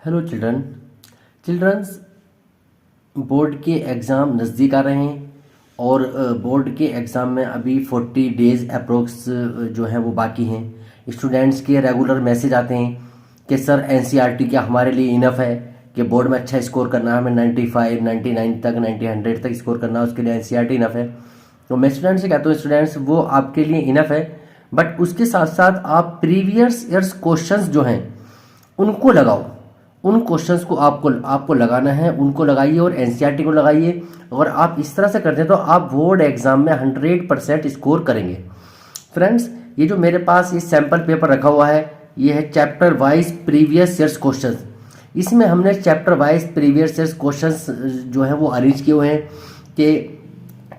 Hello children's board के exam नज़दीक आ रहे हैं और बोर्ड के एग्ज़ाम में अभी 40 डेज़ अप्रोक्स जो है वो बाकी हैं। स्टूडेंट्स के रेगुलर मैसेज आते हैं कि सर एनसीईआरटी क्या हमारे लिए इनफ है कि बोर्ड में अच्छा स्कोर करना है, हमें 95 99 तक 90 100 तक स्कोर करना है, उसके लिए एनसीईआरटी इनफ है। तो मैं स्टूडेंट्स से कहता हूँ स्टूडेंट्स वो आपके लिए इनफ है, बट उसके साथ साथ आप प्रीवियस ईयर्स क्वेश्चंस जो हैं उनको लगाओ। उन क्वेश्चंस को आपको लगाना है, उनको लगाइए और एनसीईआरटी को लगाइए। अगर आप इस तरह से करते हैं तो आप बोर्ड एग्जाम में 100% स्कोर करेंगे। फ्रेंड्स, ये जो मेरे पास ये सैम्पल पेपर रखा हुआ है, ये है chapter wise previous years questions. इसमें हमने chapter wise previous years questions जो हैं वो अरेंज किए हुए हैं कि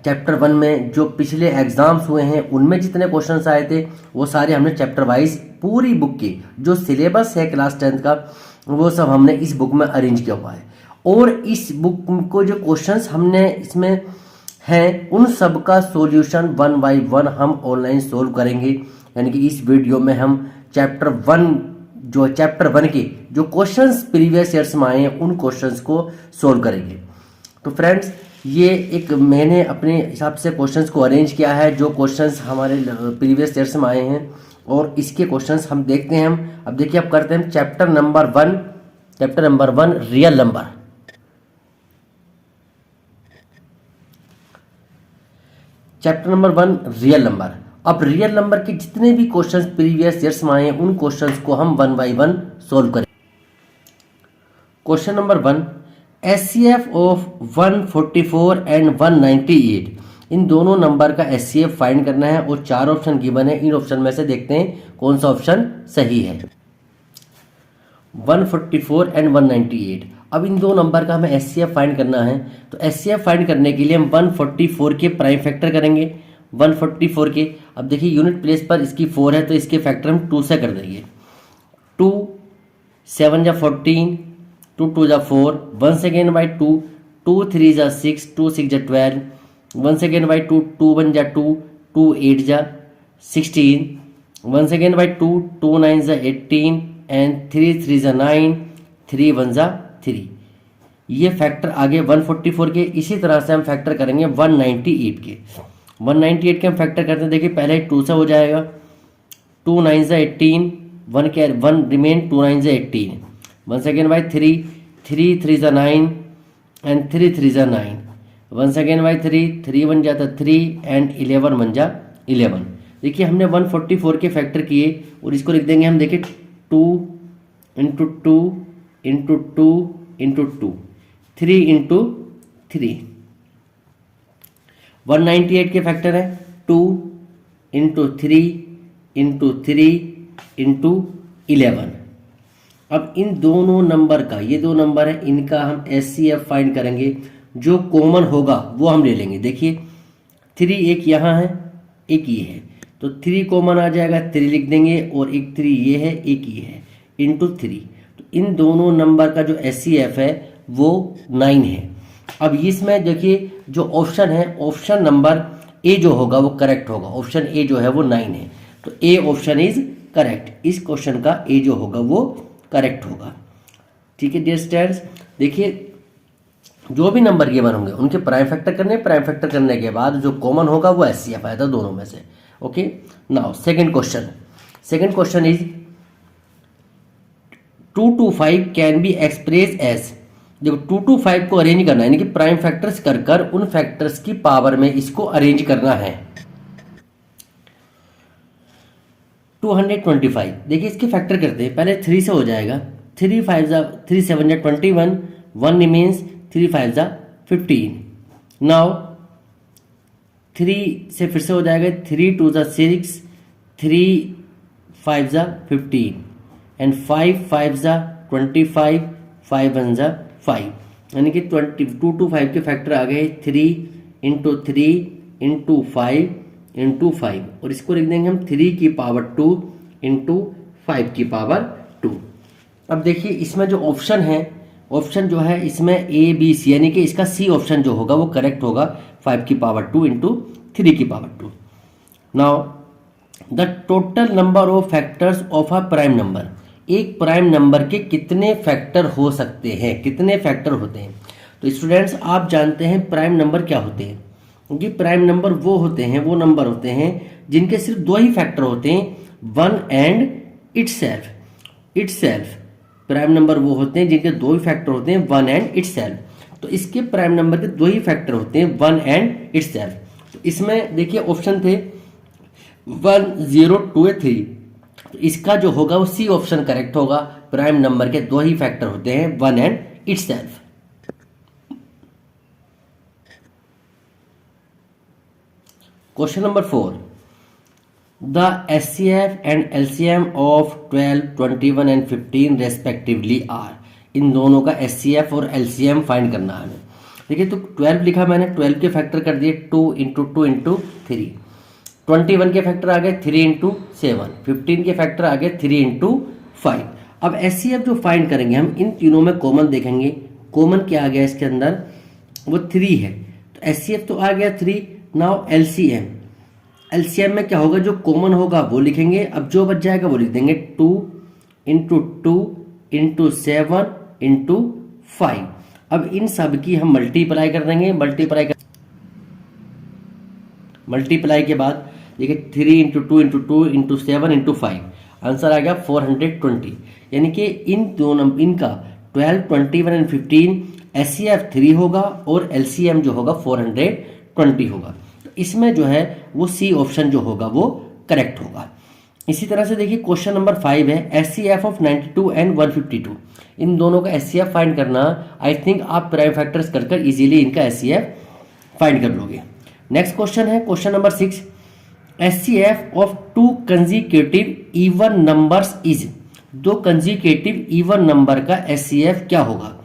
चैप्टर 1 में जो पिछले एग्जाम्स हुए हैं उनमें जितने क्वेश्चंस आए थे वो सारे हमने चैप्टर वाइज पूरी बुक की जो सिलेबस है क्लास 10th का वो सब हमने इस बुक में अरेंज किया हुआ है। और इस बुक को जो क्वेश्चंस हमने इसमें हैं उन सब का सॉल्यूशन 1 बाय 1 हम ऑनलाइन सोल्व करेंगे। यानी कि इस वीडियो में हम चैप्टर 1 के जो क्वेश्चंस प्रीवियस ईयर्स में आए हैं उन क्वेश्चंस को सोल्व करेंगे। तो फ्रेंड्स, ये एक मैंने अपने हिसाब से क्वेश्चंस को अरेंज किया है जो क्वेश्चंस हमारे प्रीवियस ईयर्स में आए हैं और इसके क्वेश्चंस हम देखते हैं। हम अब देखिए, अब करते हैं chapter number 1 real number. Chapter number 1 real number. अब रियल नंबर के जितने भी क्वेश्चंस प्रीवियस ईयर्स में आए हैं उन क्वेश्चंस को हम 1 बाय 1 सोल्व करें। Question number 1, HCF of 144 and 198, इन दोनों नंबर का एचसीएफ फाइंड करना है और 4 ऑप्शन गिवन है। इन ऑप्शन में से देखते हैं कौन सा ऑप्शन सही है। 144 एंड 198। अब इन दो नंबर का हमें एचसीएफ फाइंड करना है, तो एचसीएफ फाइंड करने के लिए हम 144 के प्राइम फैक्टर करेंगे। 144 के, अब देखिए यूनिट प्लेस पर इसकी 4 है तो इसके फैक्टर हम 2 से कर देंगे। 2 7 जा 14, 2 2 जा 4, 1 सेकेंड बाई 2, 2 3 जा 6, 2 6 जा 12, 1 सेकेंड बाई 2, 2 1 जा 2, 2 8 जा 16, 1 सेकेंड बाई 2, 2 9 जा 18 एंड 3 3 जा 9, 3 1 जा 3। ये फैक्टर आगे 144 के। इसी तरह से हम फैक्टर करेंगे 198 के। 198 के हम फैक्टर करते हैं, देखिए पहले 2 से हो जाएगा, 2 9 जा 18, 1 रिमेन, 2 9 जा 18, 1 सेकेंड बाई 3, 3 3 जा 9 एंड 3 3 जा 9, 1 सेकेंड बाई 3, 3 1 जाता 3 एंड 11 1 जा 11। देखिए हमने 144 के फैक्टर किए और इसको लिख देंगे हम, देखिए 2 इंटू 2 इंटू 2 इंटू 2, 3 इंटू 3। 198 के फैक्टर है 2 इंटू 3 इंटू 3 इंटू 11। अब इन दोनों नंबर का, ये दो नंबर है, इनका हम एचसीएफ फाइंड करेंगे। जो कॉमन होगा वो हम ले लेंगे। देखिए 3 एक यहाँ है, एक ये है, तो 3 कॉमन आ जाएगा, 3 लिख देंगे और एक 3 ये है, एक ये है, इंटू 3। तो इन दोनों नंबर का जो एचसीएफ है वो 9 है। अब इसमें देखिए जो ऑप्शन है, ऑप्शन नंबर ए जो होगा वो करेक्ट होगा। ऑप्शन ए जो है वो 9 है, तो ए ऑप्शन इज करेक्ट। इस क्वेश्चन का ए जो होगा वो करेक्ट होगा। ठीक है डियर स्टूडेंट्स, देखिए जो भी नंबर गिवन होंगे उनके प्राइम फैक्टर करने, प्राइम फैक्टर करने के बाद जो कॉमन होगा वो एचसीएफ आएगा दोनों में से। Okay, now second question is 2 to 5 can be express as. देखो 2 to 5 को अरेंज करना है, यानी कि प्राइम फैक्टर्स कर उन फैक्टर्स की पावर में इसको अरेंज करना है। 225, देखिए इसके फैक्टर करते हैं, पहले 3 से हो जाएगा, 3 5 जा 3 7 जा 21, 1 रिमेन्स, 3 5 जा 15। नाउ 3 से फिर से हो जाएगा, 3 2 जा 6, 3 5 जा 15 एंड 5 5 जा 25, 5 1 जा 5, यानी कि 2 to 5 के फैक्टर आ गए 3 इंटू 3 इंटू 5 इंटू 5, और इसको लिख देंगे हम 3 की पावर 2 इंटू 5 की पावर 2। अब देखिए इसमें जो ऑप्शन है, ऑप्शन जो है इसमें ए बी सी, यानी कि इसका सी ऑप्शन जो होगा वो करेक्ट होगा, 5 की पावर 2 इंटू 3 की power 2। Now the total number of factors of a prime number, एक प्राइम नंबर के कितने फैक्टर हो सकते हैं, कितने फैक्टर होते हैं। तो स्टूडेंट्स आप जानते हैं प्राइम नंबर क्या होते हैं, क्योंकि प्राइम नंबर वो होते हैं, वो नंबर होते हैं जिनके सिर्फ दो ही फैक्टर होते हैं, one and itself. Prime number वो होते हैं जिनके दो ही फैक्टर होते हैं, वन एंड इटसेल्फ। तो इसके प्राइम नंबर के दो ही फैक्टर होते हैं, वन एंड इटसेल्फ। तो इसमें देखिए ऑप्शन थे 1, 0, 2 या 3। तो इसका जो होगा वो सी ऑप्शन करेक्ट होगा। प्राइम नंबर के दो ही फैक्टर होते हैं, one and itself. Question number 4, the HCF and LCM of 12, 21 and 15 respectively are. इन दोनों का HCF और LCM फाइंड करना है हमें। देखिए तो 12 लिखा मैंने, 12 के फैक्टर कर दिए 2 इंटू 2 इंटू 3, 21 के फैक्टर आ गए 3 इंटू 7, 15 के फैक्टर आ गए 3 इंटू 5। अब HCF जो फाइंड करेंगे हम इन तीनों में कॉमन देखेंगे, कॉमन क्या आ गया इसके अंदर, वो 3 है। तो HCF तो आ गया 3। नाउ LCM में क्या होगा, जो कॉमन होगा वो लिखेंगे, अब जो बच जाएगा वो लिख देंगे 2 इंटू 2 इंटू 7 इंटू 5। अब इन सब की हम मल्टीप्लाई कर देंगे, मल्टीप्लाई के बाद देखिए 3 into 2 into 2 into 7 into 5, answer आ गया 420। यानी कि इन दोनों इनका 12, 21 एंड 15 HCF 3 होगा और LCM जो होगा 420 होगा। तो इसमें जो है वो सी ऑप्शन जो होगा वो करेक्ट होगा। इसी तरह से देखिए क्वेश्चन नंबर 5 है HCF ऑफ 92 एंड 152। इन दोनों का HCF फाइंड करना, आई थिंक आप प्राइम फैक्टर्स कर कर इजीली इनका HCF फाइंड कर लोगे। नेक्स्ट क्वेश्चन है question number 6, HCF of 2 consecutive even numbers is. 2 consecutive even number का HCF क्या होगा।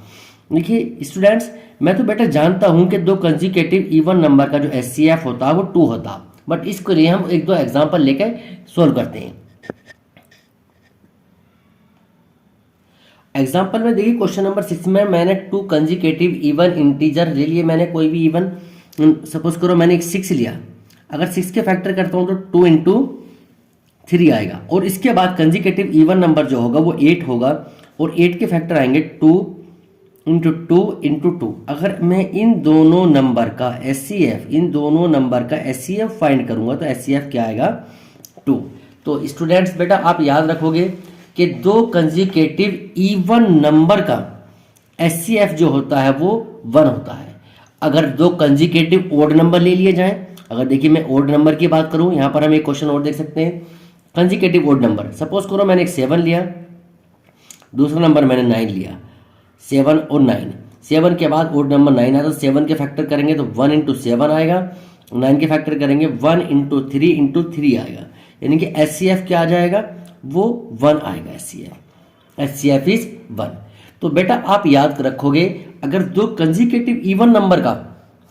देखिए स्टूडेंट्स मैं तो बेटा जानता हूं कि 2 कंजिक्यूटिव इवन नंबर का जो HCF होता है वो 2 होता, बट इसके लिए हम एक दो एग्जांपल लेकर सोल्व करते हैं। एग्जांपल में देखिए क्वेश्चन नंबर 6 में मैंने 2 कंजिक्यूटिव इवन इंटीजर ले लिए। मैंने कोई भी इवन, सपोज करो मैंने एक 6 लिया, अगर 6 के फैक्टर करता हूं तो 2 इंटू 3 आएगा, और इसके बाद कंजिक्यूटिव इवन नंबर जो होगा वो 8 होगा, और 8 के फैक्टर आएंगे 2 इंटू 2 इंटू 2। अगर मैं इन दोनों नंबर का HCF फाइंड करूंगा तो HCF क्या आएगा 2। तो स्टूडेंट्स बेटा आप याद रखोगे कि 2 कंजिक्यूटिव इवन नंबर का HCF जो होता है वो 1 होता है। अगर 2 कंजिक्यूटिव ओड नंबर ले लिए जाएं, अगर देखिए मैं ओड नंबर की बात करूं, यहां पर हम एक क्वेश्चन और देख सकते हैं, कंजिक्यूटिव ओड नंबर, सपोज करो मैंने एक 7 लिया, दूसरा नंबर मैंने 9 लिया, 7 और 9, 7 के बाद ओड नंबर 9 आता है, 7 के फैक्टर करेंगे तो 1 इंटू 7 आएगा, 9 के फैक्टर करेंगे 1 इंटू 3 इंटू 3 आएगा, यानी कि HCF क्या आ जाएगा वो 1 आएगा। HCF is 1। तो बेटा आप याद रखोगे अगर 2 कंजिक्यूटिव इवन नंबर का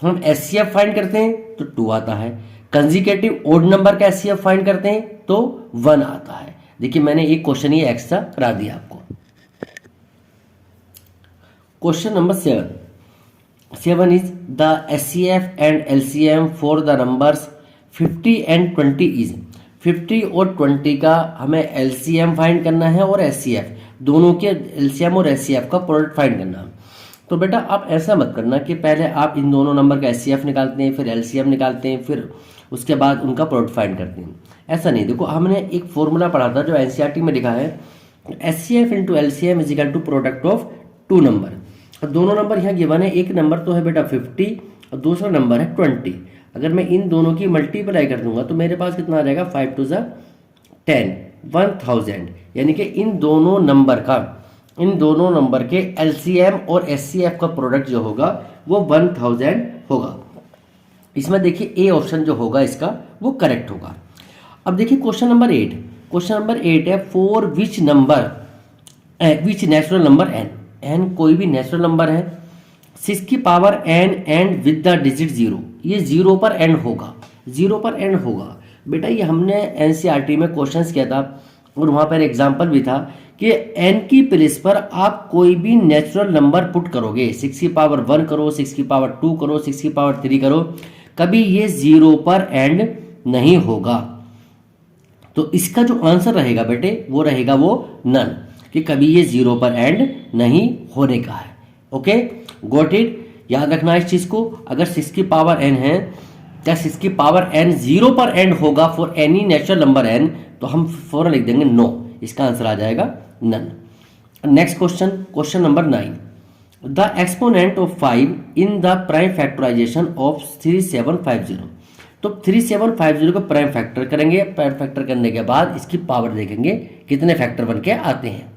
हम HCF फाइंड करते हैं तो 2 आता है, कंजिक्यूटिव ओड नंबर का HCF फाइंड करते हैं तो 1 आता है। देखिए मैंने एक क्वेश्चन ये एक्स्ट्रा करा दिया आपको। Question number 7 is the HCF and LCM for the numbers 50 and 20 is. 50 और 20 का हमें LCM फाइंड करना है और HCF, दोनों के LCM और HCF का प्रोडक्ट फाइंड करना है। तो बेटा आप ऐसा मत करना कि पहले आप इन दोनों नंबर का HCF निकालते हैं, फिर LCM निकालते हैं, फिर उसके बाद उनका प्रोडक्ट फाइंड करते हैं। ऐसा नहीं, देखो हमने एक फॉर्मूला पढ़ा था जो NCERT में लिखा है, HCF into LCM is equal to product of 2 number. दोनों नंबर यहाँ गिवन है, एक नंबर तो है बेटा 50 और दूसरा नंबर है 20। अगर मैं इन दोनों की मल्टीप्लाई कर दूंगा तो मेरे पास कितना आ जाएगा 5 टू 10, 1000। यानी कि इन दोनों नंबर के LCM और HCF का प्रोडक्ट जो होगा वो 1000 होगा। इसमें देखिए ए ऑप्शन जो होगा इसका वो करेक्ट होगा। अब देखिए क्वेश्चन नंबर 8। क्वेश्चन नंबर 8 है for which natural number n कोई भी नेचुरल नंबर है, 6 की power n and with the digit 0, ये 0 पर एंड होगा। बेटा ये हमने NCERT में क्वेश्चंस किया था और वहां पर एग्जांपल भी था कि n की प्लेस पर आप कोई भी नेचुरल नंबर पुट करोगे, 6 की पावर 1 करो, 6 की पावर 2 करो, 6 की पावर 3 करो, कभी ये 0 पर एंड नहीं होगा। तो इसका जो आंसर रहेगा बेटे वो रहेगा वो नन। कि कभी ये 0 पर एंड नहीं होने का है। Okay, got it. याद रखना इस चीज को। अगर 6 की पावर n है, क्या 6 की पावर n 0 पर एंड होगा for any natural number n, तो हम फौरन लिख देंगे नो। इसका आंसर आ जाएगा none. Next question, question number 9, the exponent of 5 in the prime factorization of 3750। तो 3750 को प्राइम फैक्टर करेंगे, प्राइम फैक्टर करने के बाद इसकी पावर देखेंगे कितने फैक्टर बन के आते हैं।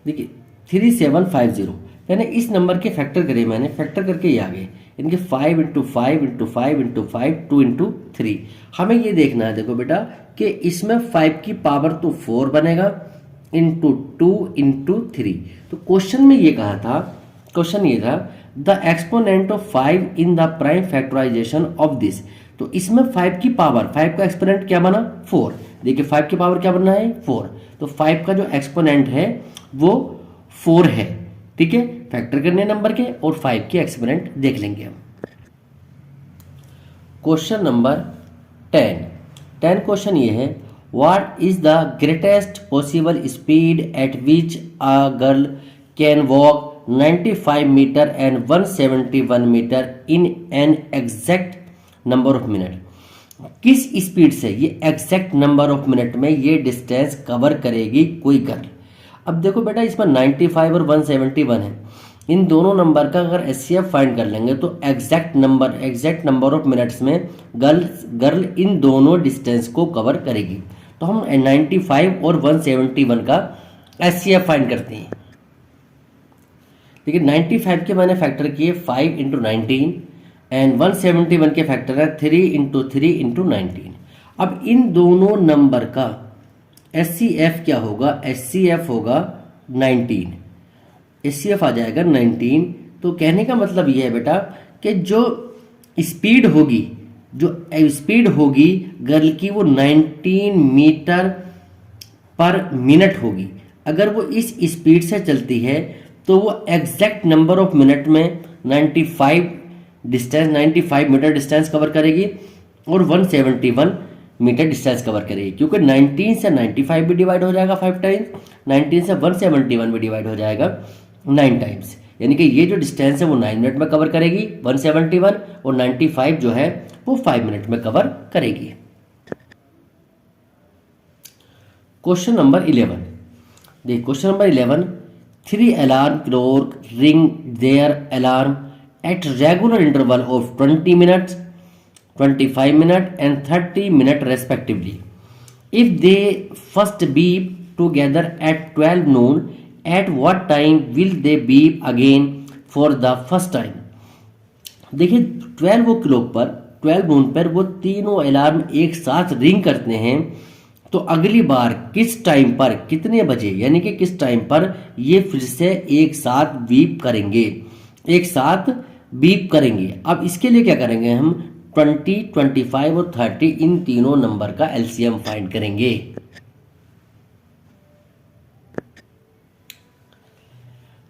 देखिए 3750 मैंने इस नंबर के फैक्टर करे, मैंने फैक्टर करके ये आ गए इनके 5 इंटू 5 इंटू 5 इंटू 5 2 इंटू 3। हमें ये देखना है, देखो बेटा, कि इसमें 5 की पावर तो 4 बनेगा इंटू 2 इंटू 3। तो क्वेश्चन में ये कहा था, क्वेश्चन ये था the exponent of 5 in the prime factorization of this. तो इसमें 5 की पावर, 5 का एक्सपोनेंट क्या बना 4। देखिए 5 की पावर क्या बनना है 4, तो 5 का जो एक्सपोनेंट है वो 4 है। ठीक है, फैक्टर करने नंबर के और 5 के एक्सपोनेंट देख लेंगे हम। क्वेश्चन नंबर 10 क्वेश्चन ये है, what is the greatest possible speed at which a girl can walk 95 metre and 171 metre in an exact number of minute. किस स्पीड से ये एग्जैक्ट नंबर ऑफ मिनट में ये डिस्टेंस कवर करेगी कोई girl. अब देखो बेटा, इसमें 95 और 171 है, इन दोनों नंबर का अगर HCF फाइंड कर लेंगे तो एग्जैक्ट नंबर ऑफ मिनट्स में गर्ल इन दोनों डिस्टेंस को कवर करेगी। तो हम 95 और 171 का HCF फाइंड करते हैं। देखिए 95 के मैंने फैक्टर किए 5 इंटू 19 एंड 171 के फैक्टर है 3 इंटू 3 इंटू 19। अब इन दोनों नंबर का HCF क्या होगा, HCF होगा 19, HCF आ जाएगा 19। तो कहने का मतलब यह है बेटा कि जो स्पीड होगी गर्ल की वो 19 मीटर पर मिनट होगी। अगर वो इस स्पीड से चलती है तो वो एग्जैक्ट नंबर ऑफ मिनट में 95 मीटर डिस्टेंस कवर करेगी और 171 मीटर डिस्टेंस कवर करेगी, क्योंकि 19 से 95 भी डिवाइड हो जाएगा 5 टाइम्स, 19 से 171 भी डिवाइड हो जाएगा 9 टाइम्स। यानी कि ये जो डिस्टेंस है वो 9 मिनट में कवर करेगी 171, और 95 जो है वो 5 मिनट में कवर करेगी। क्वेश्चन नंबर 11, देखिए question number 11, 3 alarm clock ring their alarm at regular interval of 20 minutes 25 minutes and 30 minutes respectively. If they first beep together at 12 noon, at what time will they beep again for the first time? देखिए 12 नून पर वो तीनों alarm एक साथ ring करते हैं, तो अगली बार किस टाइम पर, कितने बजे, यानी कि किस टाइम पर ये फिर से एक साथ बीप करेंगे। अब इसके लिए क्या करेंगे हम, 20, 25 और 30 इन तीनों नंबर का LCM फाइंड करेंगे।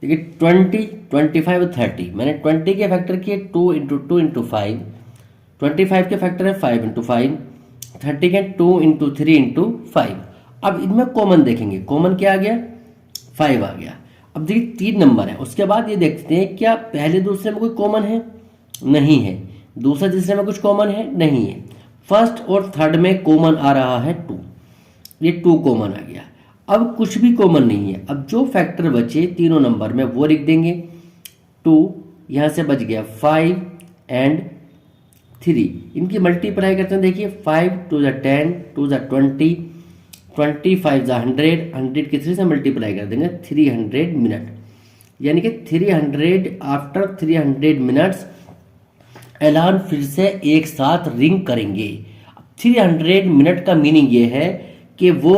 देखिए 20, 25 और 30, मैंने 20 के फैक्टर किए 2 इंटू 2 इंटू 5, 25 के फैक्टर है 5 इंटू 5, 30 के 2 इंटू 3 इंटू 5। अब इनमें कॉमन देखेंगे, कॉमन क्या आ गया 5 आ गया। अब देखिए 3 नंबर है, उसके बाद ये देखते हैं क्या पहले दूसरे में कोई कॉमन है, नहीं है। दूसरे तीसरे में कुछ कॉमन है, नहीं है। फर्स्ट और थर्ड में कॉमन आ रहा है 2, ये 2 कॉमन आ गया। अब कुछ भी कॉमन नहीं है। अब जो फैक्टर बचे तीनों नंबर में वो लिख देंगे। 2 यहाँ से बच गया 5 एंड 3, इनकी मल्टीप्लाई करते हैं। देखिए 5 2 × 10, 2 × 20, 25 100, 100 की 3 से मल्टीप्लाई कर देंगे 300 मिनट, यानी कि 300 आफ्टर 300 मिनट्स अलार्म फिर से एक साथ रिंग करेंगे। 300 मिनट का मीनिंग ये है कि वो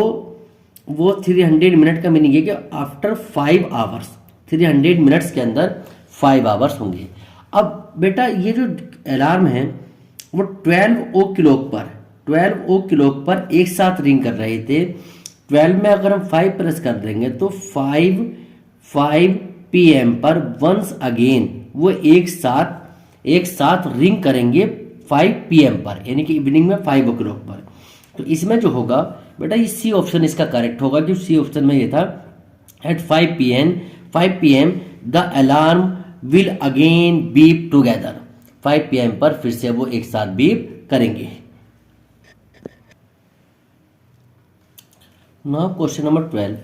300 मिनट का मीनिंग ये कि आफ्टर 5 आवर्स, 300 मिनट्स के अंदर 5 आवर्स होंगे। अब बेटा ये जो अलार्म है वो 12 ओ क्लॉक पर एक साथ रिंग कर रहे थे। 12 में अगर हम 5 प्रेस कर देंगे तो 5 PM पर वंस अगेन वो एक साथ रिंग करेंगे 5 PM पर, यानी कि इवनिंग में 5 o'clock पर। तो इसमें जो होगा बेटा ये सी ऑप्शन इसका करेक्ट होगा, क्योंकि सी ऑप्शन में ये था at 5 PM the alarm will again beep together. 5 PM पर फिर से वो एक साथ बीप करेंगे। Now question number 12,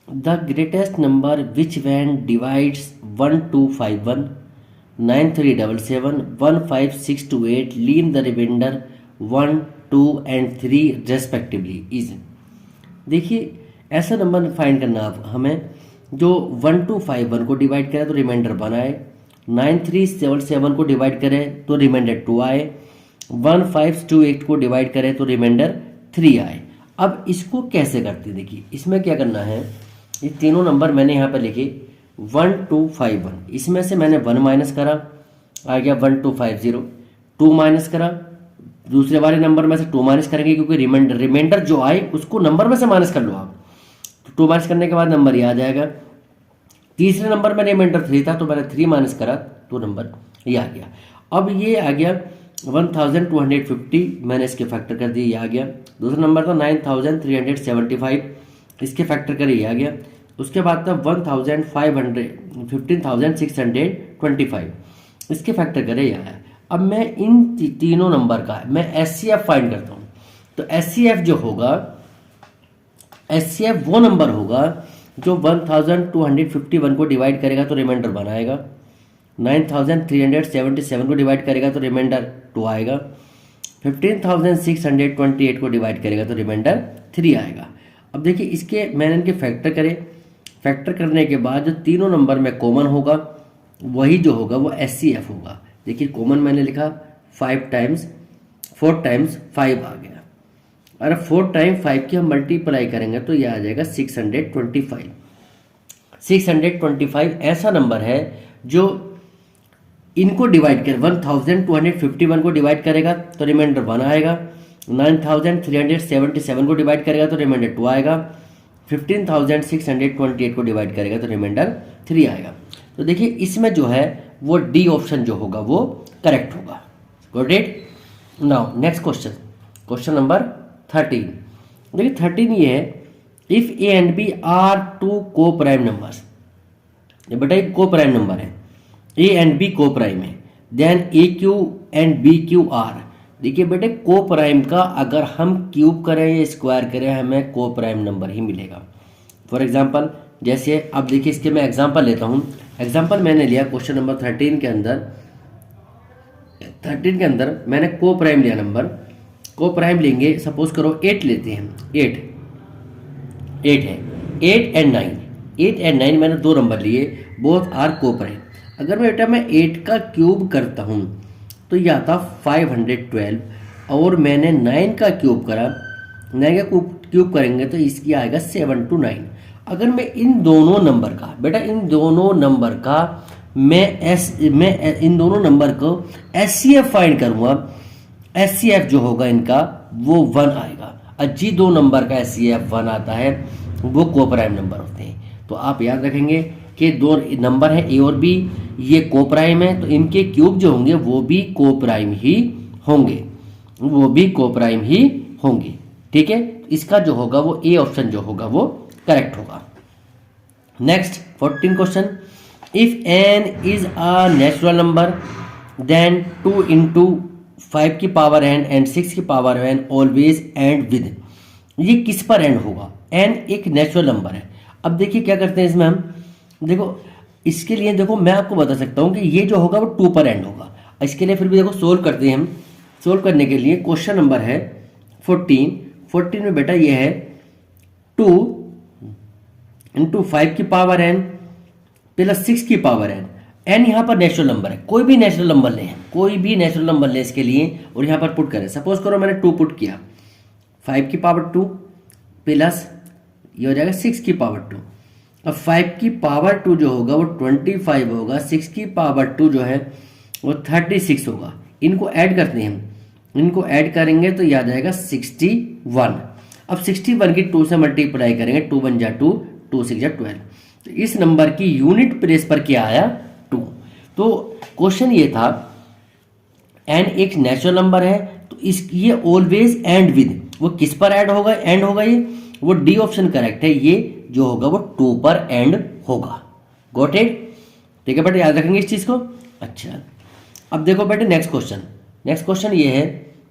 the greatest number which when divides 1251 9377 15628 leave the reminder 1 2 and 3 respectively is. देखिए ऐसा नंबर फाइंड करना आप हमें जो 1251 को डिवाइड करे तो रिमाइंडर 1 आए, 9377 को डिवाइड करें तो रिमाइंडर 2 आए, 1528 को डिवाइड करें तो रिमाइंडर 3 आए। अब इसको कैसे करते हैं, देखिए इसमें क्या करना है, ये तीनों नंबर मैंने यहाँ पर लिखे 1251, इसमें से मैंने 1 माइनस करा, आ गया 1250, 2 माइनस करा, दूसरे वाले नंबर में से 2 माइनस करेंगे क्योंकि रिमाइंडर जो आए उसको नंबर में से माइनस कर लो आप, तो 2 माइनस करने के बाद नंबर ये आ जाएगा। तीसरे नंबर में रिमाइंडर 3 था तो मैंने 3 माइनस करा तो नंबर ये आ गया। अब ये आ गया 1250, मैंने इसके फैक्टर कर दिए, ये आ गया। दूसरा नंबर था 9375, इसके फैक्टर करे ये आ गया। उसके बाद था 15,625, इसके फैक्टर करे ये आया। अब मैं इन तीनों नंबर का मैं एचसीएफ फाइंड करता हूँ, तो एचसीएफ जो होगा, एचसीएफ वो नंबर होगा जो 1251 को डिवाइड करेगा तो रिमाइंडर 1 आएगा, 9377 को डिवाइड करेगा तो रिमाइंडर 2 आएगा, 15,628 को डिवाइड करेगा तो रिमाइंडर 3 आएगा। अब देखिए इसके मैंने इनके फैक्टर करे, फैक्टर करने के बाद जो तीनों नंबर में कॉमन होगा वही जो होगा वो एचसीएफ होगा। देखिए कॉमन मैंने लिखा 4 टाइम्स 5 आ गया, अगर 4 टाइम्स 5 की हम मल्टीप्लाई करेंगे तो यह आ जाएगा 625। 625 ऐसा नंबर है जो इनको डिवाइड कर 1251 को डिवाइड करेगा तो रिमाइंडर 1 आएगा, 9377 को डिवाइड करेगा तो रिमाइंडर 2 आएगा, 15,628 को डिवाइड करेगा तो रिमाइंडर 3 आएगा। तो देखिए इसमें जो है वो डी ऑप्शन जो होगा वो करेक्ट होगा। Got it? Now next question, question number 13। देखिए 13 ये है, if A and B are 2 को प्राइम नंबर्स, ये बेटा एक को प्राइम नंबर है, A and B coprime है, then A Q and B Q are. देखिए बेटे को प्राइम का अगर हम क्यूब करें या स्क्वायर करें हमें को प्राइम नंबर ही मिलेगा। फॉर एग्जांपल जैसे अब देखिए इसके मैं एग्जांपल लेता हूँ। एग्जांपल मैंने लिया क्वेश्चन नंबर 13 के अंदर मैंने को प्राइम लिया नंबर, को प्राइम लेंगे, सपोज करो 8 लेते हैं, 8 है, 8 एंड 9 मैंने 2 नंबर लिए, बोथ आर को प्राइम। अगर मैं बेटा मैं 8 का क्यूब करता हूँ तो यह आता 512, और मैंने 9 का क्यूब करा, 9 का क्यूब करेंगे तो इसकी आएगा 729। अगर मैं इन दोनों नंबर का बेटा इन दोनों नंबर का मैं इन दोनों नंबर को एचसीएफ फाइंड करूँगा, एचसीएफ जो होगा इनका वो 1 आएगा। जी 2 नंबर का एचसीएफ 1 आता है वो को प्राइम नंबर होते हैं। तो आप याद रखेंगे कि 2 नंबर है ए और बी, ये को प्राइम है तो इनके क्यूब जो होंगे वो भी को प्राइम ही होंगे, ठीक है। इसका जो होगा वो ए ऑप्शन जो होगा वो करेक्ट होगा। Next 14 question, if n is a natural number then 2 into 5 की पावर एन एंड 6 की power n always end with. ये किस पर एंड होगा? एन एक नेचुरल नंबर है। अब देखिए क्या करते हैं इसमें हम, देखो इसके लिए देखो मैं आपको बता सकता हूँ कि ये जो होगा वो 2 पर एंड होगा। इसके लिए फिर भी देखो सोल्व करते हैं हम। सोल्व करने के लिए क्वेश्चन नंबर है 14 में बेटा ये है 2 into 5 की पावर एन प्लस 6 की पावर एन। एन यहाँ पर नेचुरल नंबर है, कोई भी नेचुरल नंबर लें इसके लिए और यहाँ पर पुट करें। सपोज करो मैंने 2 पुट किया, 5 की पावर 2 प्लस ये हो जाएगा 6 की पावर 2। अब 5 की पावर 2 जो होगा वो 25 होगा, 6 की पावर 2 जो है वो 36 होगा। इनको ऐड करते हैं हम, इनको ऐड करेंगे तो याद आएगा 61। अब 61 की 2 से मल्टीप्लाई करेंगे, 2 1 जा 2, 2 6 जा 12। तो इस नंबर की यूनिट प्लेस पर क्या आया? 2। तो क्वेश्चन ये था एन एक नेचुरल नंबर है तो इस ये ऑलवेज एंड विद, वो किस पर ऐड होगा, एंड होगा ये, वो डी ऑप्शन करेक्ट है, ये जो होगा वो टू पर एंड होगा। Got it? ठीक है बेटे, याद रखेंगे इस चीज को। अच्छा, अब देखो बेटे नेक्स्ट क्वेश्चन। नेक्स्ट क्वेश्चन ये है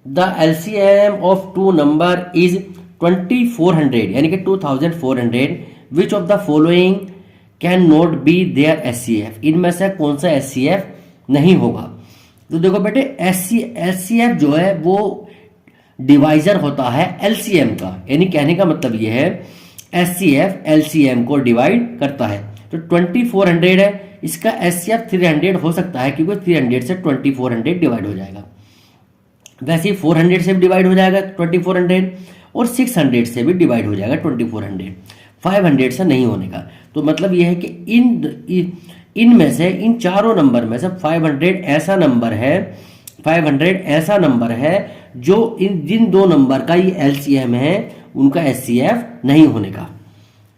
the LCM of two number is 2400 यानी कि 2400, which of the following can not be their HCF, इनमें से कौन सा एचसीएफ नहीं होगा। तो देखो बेटे एचसीएफ जो है वो डिवाइजर होता है एलसीएम का, यानी कहने का मतलब ये है एचसीएफ एलसीएम को डिवाइड करता है। तो 2400 है, इसका एचसीएफ 300 हो सकता है क्योंकि 300 से 2400 डिवाइड हो जाएगा। वैसे ही 400 से भी डिवाइड हो जाएगा 2400, और 600 से भी डिवाइड हो जाएगा 2400, 500 से नहीं होने का। तो मतलब यह है कि इनमें से, इन चारों नंबर में से 500 ऐसा नंबर है, 500 ऐसा नंबर है जो जिन दो नंबर का ये एलसीएम है उनका एचसीएफ नहीं होने का।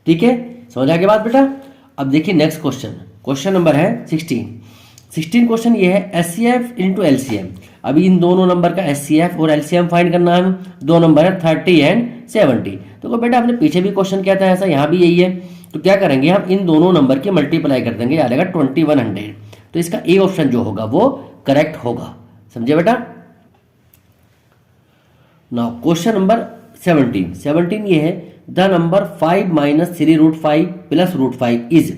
ठीक है, समझ आ गया बात बेटा। अब देखिए नेक्स्ट क्वेश्चन, क्वेश्चन नंबर है 16 क्वेश्चन ये है एचसीएफ इंटू एलसीएम। अभी इन दोनों नंबर का एचसीएफ और एलसीएम फाइंड करना है। दो नंबर है 30 एंड 70। तो बेटा आपने पीछे भी क्वेश्चन किया था ऐसा, यहाँ भी यही है। तो क्या करेंगे हम इन दोनों नंबर की मल्टीप्लाई कर देंगे, आ जाएगा 2100। तो इसका ए ऑप्शन जो होगा वो करेक्ट होगा। समझे बेटा। नाउ क्वेश्चन नंबर 17 ये है द नंबर 5 - 3√5 + √5 इज।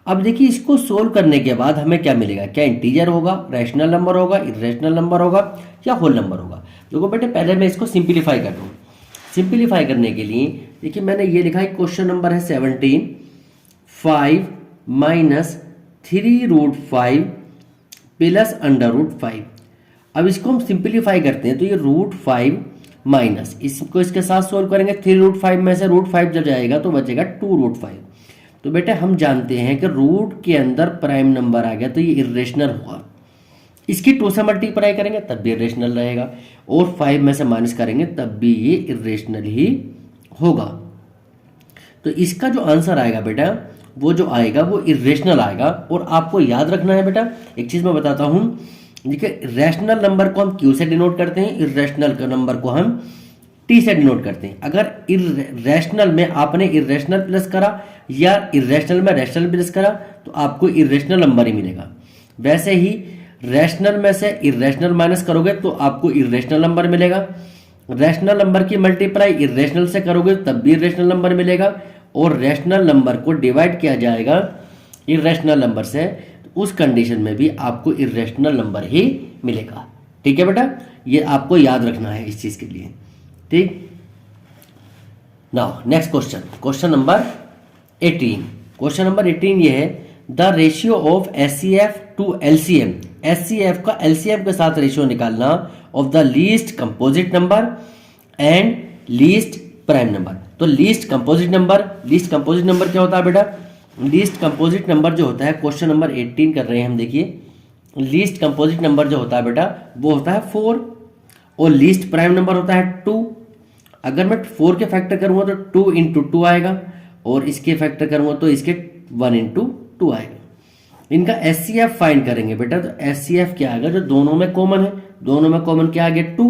अब देखिए इसको सोल्व करने के बाद हमें क्या मिलेगा, क्या इंटीजर होगा, रैशनल नंबर होगा, इरेशनल नंबर होगा या होल नंबर होगा। देखो बेटे पहले मैं इसको सिंप्लीफाई कर दूँ। सिंप्लीफाई करने के लिए देखिए मैंने ये लिखा है, क्वेश्चन नंबर है 17, 5 - 3√5 + √5। अब इसको हम सिंप्लीफाई करते हैं तो ये √5 माइनस इसको इसके साथ सोल्व करेंगे, 3√5 में से √5 जब जाएगा तो बचेगा 2√5। तो बेटे हम जानते हैं कि रूट के अंदर प्राइम नंबर आ गया तो ये इरेशनल होगा। इसकी 2 से मल्टीप्लाई करेंगे तब भी इरेशनल रहेगा, और 5 में से माइनस करेंगे तब भी ये इरेशनल ही होगा। तो इसका जो आंसर आएगा बेटा वो जो आएगा वो इरेशनल आएगा। और आपको याद रखना है बेटा, एक चीज मैं बताता हूं, देखिए रैशनल नंबर को हम क्यू से डिनोट करते हैं, इरेशनल का नंबर को हम टी से डिनोट करते हैं। अगर इरेशनल में आपने इरेशनल प्लस करा या इरेशनल में रैशनल प्लस करा तो आपको इरेशनल नंबर ही मिलेगा। वैसे ही रैशनल में से इरेशनल माइनस करोगे तो आपको इरेशनल नंबर मिलेगा। रैशनल नंबर की मल्टीप्लाई इरेशनल से करोगे तब भी इरेशनल नंबर मिलेगा, और रैशनल नंबर को डिवाइड किया जाएगा इरेशनल नंबर से, तो उस कंडीशन में भी आपको इरेशनल नंबर ही मिलेगा। ठीक है बेटा, ये आपको याद रखना है इस चीज के लिए। ठीक, now next question, question number 18। Question number 18 ये है the ratio of HCF to LCM. HCF का एलसीएम के साथ रेशियो निकालना of the least composite number and least prime number. तो लीस्ट कंपोजिट नंबर क्या होता है बेटा, लीस्ट कंपोजिट नंबर जो होता है, क्वेश्चन नंबर 18 कर रहे हैं हम। देखिए लीस्ट कंपोजिट नंबर जो होता है बेटा वो होता है 4, और लीस्ट प्राइम नंबर होता है 2। अगर मैं 4 के फैक्टर करूंगा तो 2 × 2 आएगा, और इसके फैक्टर करूंगा तो इसके 1 × 2 आएगा। इनका एचसीएफ फाइंड करेंगे बेटा, तो एचसीएफ क्या आएगा जो दोनों में कॉमन है, दोनों में कॉमन क्या आ गया 2,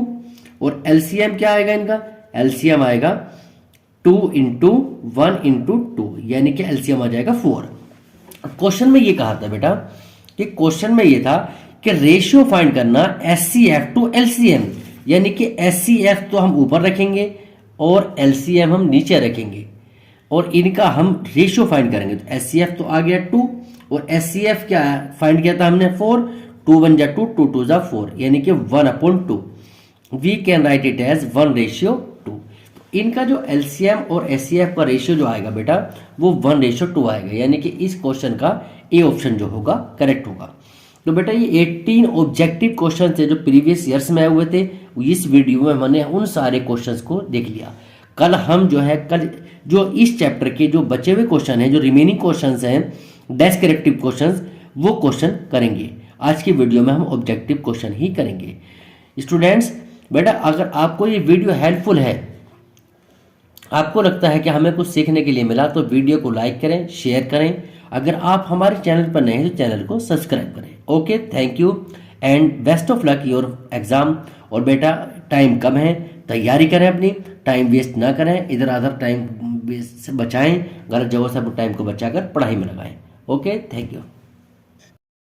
और एलसीएम क्या आएगा इनका, एलसीएम आएगा 2 × 1 × 2, यानी कि एलसीएम आ जाएगा 4। क्वेश्चन में ये कहा था बेटा कि क्वेश्चन में ये था कि रेशियो फाइंड करना एचसीएफ टू एलसीएम, यानी कि एचसीएफ तो हम ऊपर रखेंगे और एलसीएम हम नीचे रखेंगे, और इनका हम रेशियो फाइंड करेंगे। तो एचसीएफ तो आ गया 2, और एचसीएफ क्या फाइंड किया था हमने 4, 2 × 1 = 2, 2 × 2 = 4, यानी कि 1/2। We can write it as 1:2। इनका जो एलसीएम और एचसीएफ का रेशियो जो आएगा बेटा वो 1:2 आएगा, यानी कि इस क्वेश्चन का ए ऑप्शन जो होगा करेक्ट होगा। तो बेटा ये 18 ऑब्जेक्टिव क्वेश्चन थे जो प्रीवियस ईयर्स में आए हुए थे। इस वीडियो में मैंने उन सारे क्वेश्चंस को देख लिया। कल हम कल जो इस चैप्टर के जो बचे हुए क्वेश्चन हैं, जो रिमेनिंग क्वेश्चंस हैं, डेस्क्रिप्टिव क्वेश्चंस, वो क्वेश्चन करेंगे। आज की वीडियो में हम ऑब्जेक्टिव क्वेश्चन ही करेंगे। स्टूडेंट्स बेटा अगर आपको ये वीडियो हेल्पफुल है, आपको लगता है कि हमें कुछ सीखने के लिए मिला, तो वीडियो को लाइक करें, शेयर करें। अगर आप हमारे चैनल पर नए हैं तो चैनल को सब्सक्राइब करें। Okay, thank you and best of luck your exam. और बेटा टाइम कम है, तैयारी करें अपनी, टाइम वेस्ट ना करें, इधर अदर टाइम से बचाएं, गलत जगहों से अपने टाइम को बचाकर पढ़ाई में लगाएं। Okay, thank you.